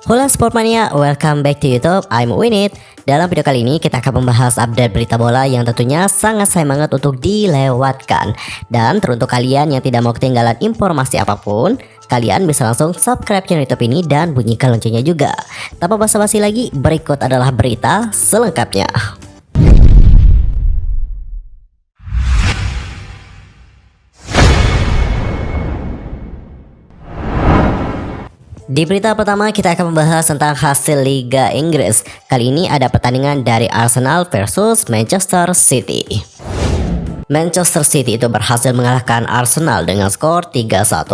Halo Sportmania, welcome back to YouTube. I'm Winit. Dalam video kali ini kita akan membahas update berita bola yang tentunya sangat sayang banget untuk dilewatkan. Dan teruntuk kalian yang tidak mau ketinggalan informasi apapun, kalian bisa langsung subscribe channel YouTube ini dan bunyikan loncengnya juga. Tanpa basa-basi lagi, berikut adalah berita selengkapnya. Di berita pertama kita akan membahas tentang hasil Liga Inggris. Kali ini ada pertandingan dari Arsenal versus Manchester City. Manchester City itu berhasil mengalahkan Arsenal dengan skor 3-1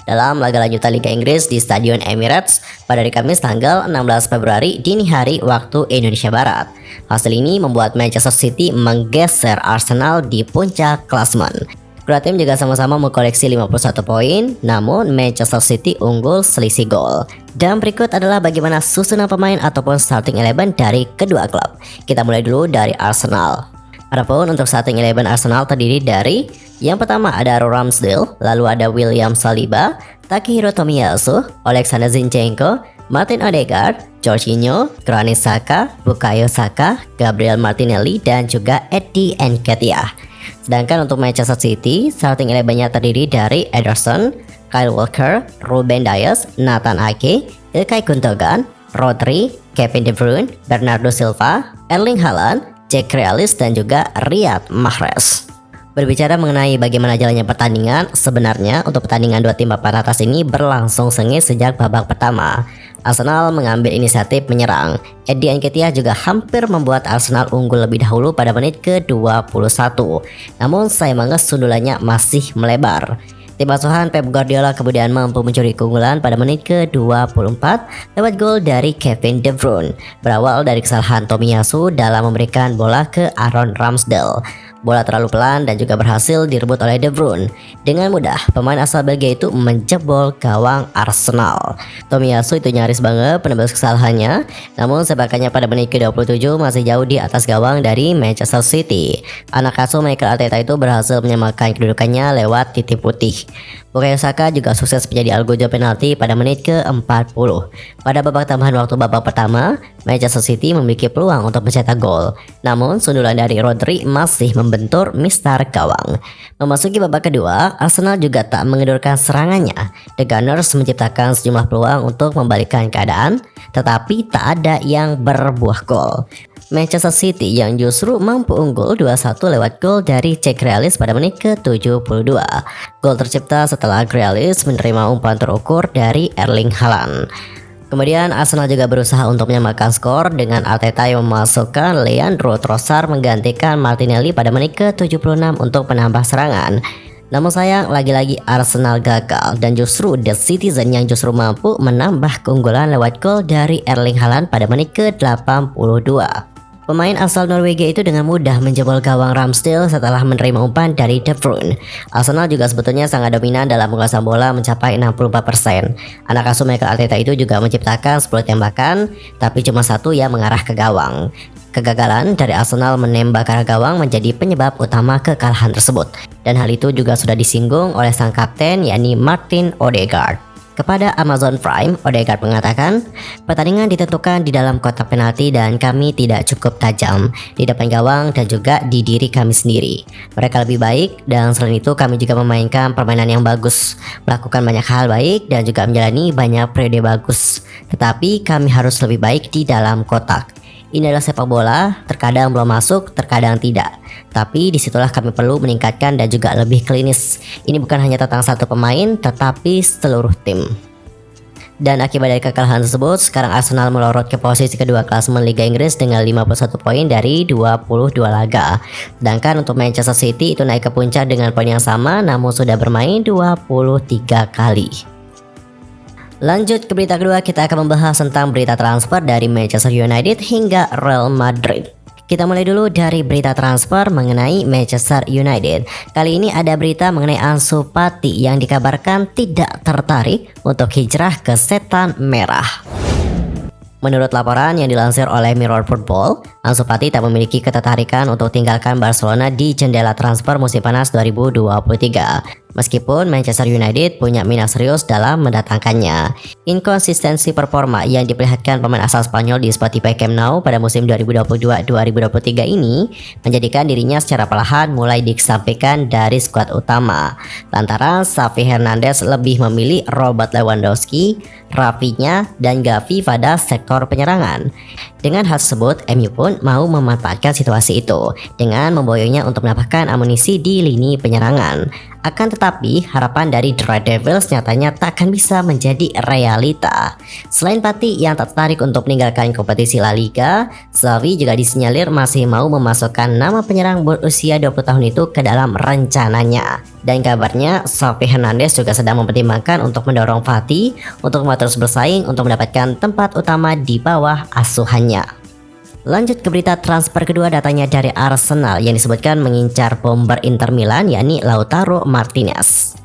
dalam laga lanjutan Liga Inggris di Stadion Emirates pada hari Kamis tanggal 16 Februari dini hari waktu Indonesia Barat. Hasil ini membuat Manchester City menggeser Arsenal di puncak klasemen. Kedua tim juga sama-sama mengkoleksi 51 poin, namun Manchester City unggul selisih gol. Dan berikut adalah bagaimana susunan pemain ataupun starting 11 dari kedua klub. Kita mulai dulu dari Arsenal. Adapun untuk starting 11 Arsenal terdiri dari yang pertama ada Ramsdale, lalu ada William Saliba, Takehiro Tomiyasu, Alexander Zinchenko, Martin Odegaard, Jorginho, Granit Xhaka, Bukayo Saka, Gabriel Martinelli, dan juga Eddie Nketiah. Sedangkan untuk Manchester City, starting 11-nya terdiri dari Ederson, Kyle Walker, Ruben Dias, Nathan Ake, Ilkay Gundogan, Rodri, Kevin De Bruyne, Bernardo Silva, Erling Haaland, Jack Grealish, dan juga Riyad Mahrez. Berbicara mengenai bagaimana jalannya pertandingan, sebenarnya untuk pertandingan dua tim papan atas ini berlangsung sengit sejak babak pertama. Arsenal mengambil inisiatif menyerang. Eddie Nketiah juga hampir membuat Arsenal unggul lebih dahulu pada menit ke-21. Namun sayang banget sundulannya masih melebar. Tim asuhan Pep Guardiola kemudian mampu mencuri keunggulan pada menit ke-24 lewat gol dari Kevin De Bruyne. Berawal dari kesalahan Tomiyasu dalam memberikan bola ke Aaron Ramsdale. Bola terlalu pelan dan juga berhasil direbut oleh De Bruyne. Dengan mudah, pemain asal Belgia itu menjebol gawang Arsenal. Tomiyasu itu nyaris banget penebus kesalahannya, namun sepakannya pada menit ke-27 masih jauh di atas gawang dari Manchester City. Anak asuh Mikel Arteta itu berhasil menyamakan kedudukannya lewat titik putih. Bukayo Saka juga sukses menjadi algojo penalti pada menit ke-40. Pada babak tambahan waktu babak pertama, Manchester City memiliki peluang untuk mencetak gol. Namun sundulan dari Rodri masih membentur mistar gawang. Memasuki babak kedua, Arsenal juga tak mengendurkan serangannya. The Gunners menciptakan sejumlah peluang untuk membalikkan keadaan, tetapi tak ada yang berbuah gol. Manchester City yang justru mampu unggul 2-1 lewat gol dari Jack Grealish pada menit ke-72. Gol tercipta setelah Grealish menerima umpan terukur dari Erling Haaland. Kemudian Arsenal juga berusaha untuk menyamakan skor dengan Arteta yang memasukkan Leandro Trossard menggantikan Martinelli pada menit ke-76 untuk menambah serangan. Namun sayang, lagi-lagi Arsenal gagal dan justru The Citizen yang justru mampu menambah keunggulan lewat gol dari Erling Haaland pada menit ke-82. Pemain asal Norwegia itu dengan mudah menjebol gawang Ramsdale setelah menerima umpan dari De Bruyne. Arsenal juga sebetulnya sangat dominan dalam menguasai bola mencapai 64%. Anak asuh Mikel Arteta itu juga menciptakan 10 tembakan, tapi cuma satu yang mengarah ke gawang. Kegagalan dari Arsenal menembak ke arah gawang menjadi penyebab utama kekalahan tersebut. Dan hal itu juga sudah disinggung oleh sang kapten yakni Martin Odegaard. Kepada Amazon Prime, Odegaard mengatakan, pertandingan ditentukan di dalam kotak penalti dan kami tidak cukup tajam di depan gawang dan juga di diri kami sendiri. Mereka lebih baik dan selain itu kami juga memainkan permainan yang bagus, melakukan banyak hal baik dan juga menjalani banyak periode bagus. Tetapi kami harus lebih baik di dalam kotak. Ini adalah sepak bola, terkadang belum masuk, terkadang tidak. Tapi disitulah kami perlu meningkatkan dan juga lebih klinis. Ini bukan hanya tentang satu pemain, tetapi seluruh tim. Dan akibat dari kekalahan tersebut, sekarang Arsenal melorot ke posisi kedua klasemen Liga Inggris dengan 51 poin dari 22 laga. Sedangkan untuk Manchester City itu naik ke puncak dengan poin yang sama, namun sudah bermain 23 kali. Lanjut ke berita kedua, kita akan membahas tentang berita transfer dari Manchester United hingga Real Madrid. Kita mulai dulu dari berita transfer mengenai Manchester United. Kali ini ada berita mengenai Ansu Fati yang dikabarkan tidak tertarik untuk hijrah ke Setan Merah. Menurut laporan yang dilansir oleh Mirror Football, Ansu Fati tak memiliki ketertarikan untuk tinggalkan Barcelona di jendela transfer musim panas 2023. Meskipun Manchester United punya minat serius dalam mendatangkannya. Inkonsistensi performa yang diperlihatkan pemain asal Spanyol di Spotify Camp Nou pada musim 2022-2023 ini menjadikan dirinya secara perlahan mulai dikesampingkan dari skuad utama. Lantaran Xavi Hernandez lebih memilih Robert Lewandowski, Rafinha, dan Gavi pada sektor penyerangan. Dengan hal tersebut, MU pun mau memanfaatkan situasi itu dengan memboyongnya untuk mendapatkan amunisi di lini penyerangan. Akan tetapi, harapan dari The Red Devils nyatanya tak akan bisa menjadi realita. Selain Fati yang tak tertarik untuk meninggalkan kompetisi La Liga, Xavi juga disinyalir masih mau memasukkan nama penyerang berusia 20 tahun itu ke dalam rencananya. Dan kabarnya, Xavi Hernandez juga sedang mempertimbangkan untuk mendorong Fati untuk terus bersaing untuk mendapatkan tempat utama di bawah asuhannya. Lanjut ke berita transfer kedua, datanya dari Arsenal yang disebutkan mengincar bomber Inter Milan yakni Lautaro Martinez.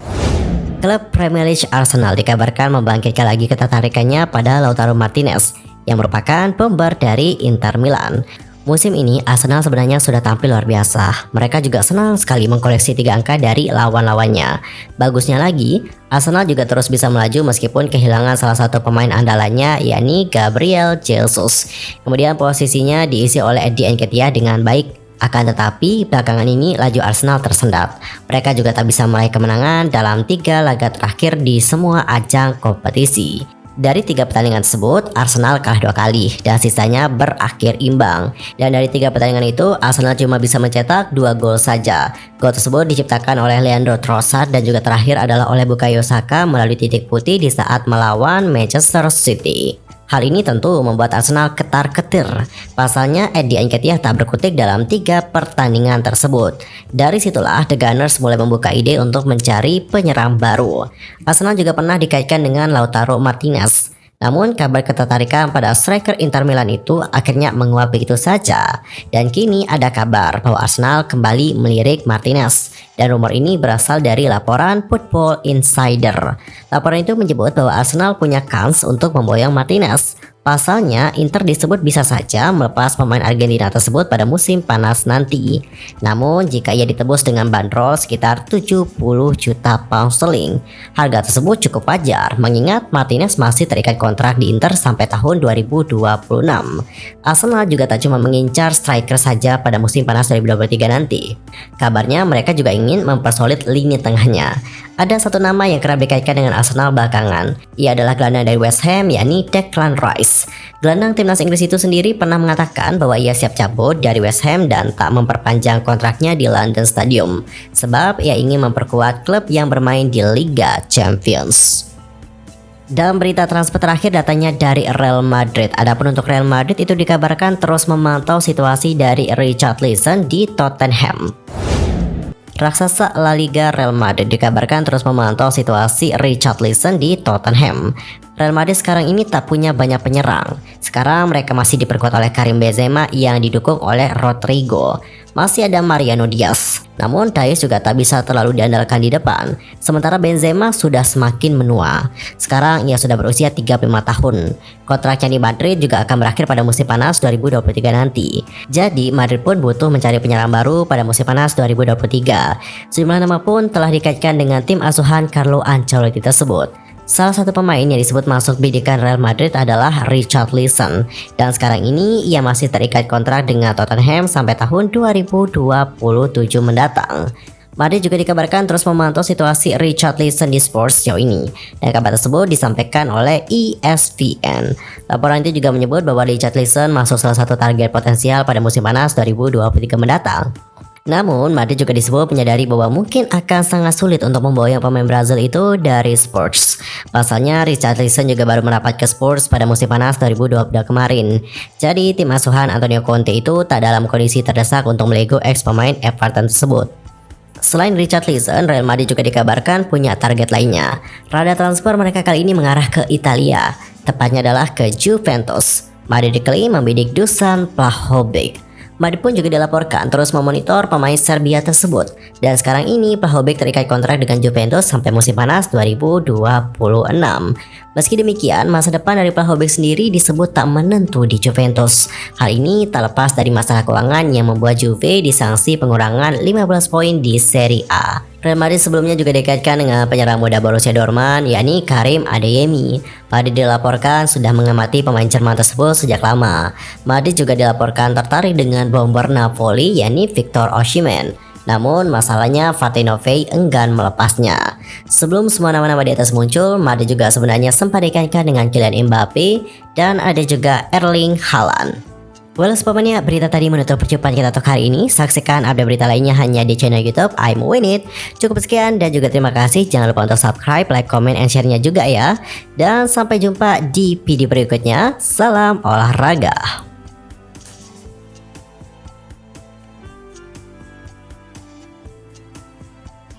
Klub Premier League Arsenal dikabarkan membangkitkan lagi ketertarikannya pada Lautaro Martinez yang merupakan bomber dari Inter Milan. Musim ini Arsenal sebenarnya sudah tampil luar biasa. Mereka juga senang sekali mengkoleksi 3 angka dari lawan-lawannya. Bagusnya lagi, Arsenal juga terus bisa melaju meskipun kehilangan salah satu pemain andalannya yakni Gabriel Jesus. Kemudian posisinya diisi oleh Eddie Nketiah dengan baik. Akan tetapi belakangan ini laju Arsenal tersendat. Mereka juga tak bisa meraih kemenangan dalam 3 laga terakhir di semua ajang kompetisi. Dari 3 pertandingan tersebut, Arsenal kalah 2 kali dan sisanya berakhir imbang. Dan dari 3 pertandingan itu, Arsenal cuma bisa mencetak 2 gol saja. Gol tersebut diciptakan oleh Leandro Trossard dan juga terakhir adalah oleh Bukayo Saka melalui titik putih di saat melawan Manchester City. Hal ini tentu membuat Arsenal ketar-ketir. Pasalnya Eddie Nketiah tak berkutik dalam 3 pertandingan tersebut. Dari situlah The Gunners mulai membuka ide untuk mencari penyerang baru. Arsenal juga pernah dikaitkan dengan Lautaro Martinez. Namun kabar ketertarikan pada striker Inter Milan itu akhirnya menguap begitu saja. Dan kini ada kabar bahwa Arsenal kembali melirik Martinez. Dan rumor ini berasal dari laporan Football Insider. Laporan itu menyebut bahwa Arsenal punya kans untuk memboyong Martinez. Pasalnya, Inter disebut bisa saja melepas pemain Argentina tersebut pada musim panas nanti. Namun, jika ia ditebus dengan bandrol sekitar 70 juta pound sterling, harga tersebut cukup wajar mengingat Martinez masih terikat kontrak di Inter sampai tahun 2026. Arsenal juga tak cuma mengincar striker saja pada musim panas 2023 nanti. Kabarnya mereka juga ingin mempersolid lini tengahnya. Ada satu nama yang kerap dikaitkan dengan Arsenal belakangan. Ia adalah gelandang dari West Ham yakni Declan Rice. Gelandang timnas Inggris itu sendiri pernah mengatakan bahwa ia siap cabut dari West Ham dan tak memperpanjang kontraknya di London Stadium sebab ia ingin memperkuat klub yang bermain di Liga Champions. Dalam berita transfer terakhir, datanya dari Real Madrid. Adapun untuk Real Madrid itu dikabarkan terus memantau situasi dari Richarlison di Tottenham. Raksasa La Liga Real Madrid dikabarkan terus memantau situasi Richarlison di Tottenham. Real Madrid sekarang ini tak punya banyak penyerang. Sekarang mereka masih diperkuat oleh Karim Benzema yang didukung oleh Rodrigo. Masih ada Mariano Diaz. Namun Diaz juga tak bisa terlalu diandalkan di depan. Sementara Benzema sudah semakin menua. Sekarang ia sudah berusia 35 tahun. Kontraknya di Madrid juga akan berakhir pada musim panas 2023 nanti. Jadi Madrid pun butuh mencari penyerang baru pada musim panas 2023. Sejumlah nama pun telah dikaitkan dengan tim asuhan Carlo Ancelotti tersebut. Salah satu pemain yang disebut masuk bidikan Real Madrid adalah Richarlison. Dan sekarang ini ia masih terikat kontrak dengan Tottenham sampai tahun 2027 mendatang. Madrid juga dikabarkan terus memantau situasi Richarlison di Spurs sejauh ini. Dan kabar tersebut disampaikan oleh ESPN. Laporan itu juga menyebut bahwa Richarlison masuk salah satu target potensial pada musim panas 2023 mendatang. Namun, Madrid juga disebut menyadari bahwa mungkin akan sangat sulit untuk memboyong pemain Brazil itu dari Spurs. Pasalnya, Richarlison juga baru merapat ke Spurs pada musim panas 2022 kemarin. Jadi, tim asuhan Antonio Conte itu tak dalam kondisi terdesak untuk melego ex pemain Everton tersebut. Selain Richarlison, Real Madrid juga dikabarkan punya target lainnya. Radar transfer mereka kali ini mengarah ke Italia, tepatnya adalah ke Juventus. Madrid diklaim membidik Dusan Vlahovic. Madrid pun juga dilaporkan terus memonitor pemain Serbia tersebut. Dan sekarang ini Vlahovic terikat kontrak dengan Juventus sampai musim panas 2026. Meski demikian, masa depan dari Vlahovic sendiri disebut tak menentu di Juventus. Hal ini tak lepas dari masalah keuangan yang membuat Juve disanksi pengurangan 15 poin di Serie A. Real Madrid sebelumnya juga dikaitkan dengan penyerang muda Borussia Dortmund, yakni Karim Adeyemi. Madrid dilaporkan sudah mengamati pemain Jerman tersebut sejak lama. Madrid juga dilaporkan tertarik dengan bomber Napoli, yakni Victor Osimhen. Namun masalahnya Vatinovic enggan melepasnya. Sebelum semua nama-nama di atas muncul, Madrid juga sebenarnya sempat dikaitkan dengan Kylian Mbappe dan ada juga Erling Haaland. Well, sebabnya berita tadi menutup perjumpaan kita untuk hari ini. Saksikan update berita lainnya hanya di channel YouTube I'm Win It. Cukup sekian dan juga terima kasih. Jangan lupa untuk subscribe, like, comment, and share-nya juga ya. Dan sampai jumpa di video berikutnya. Salam olahraga.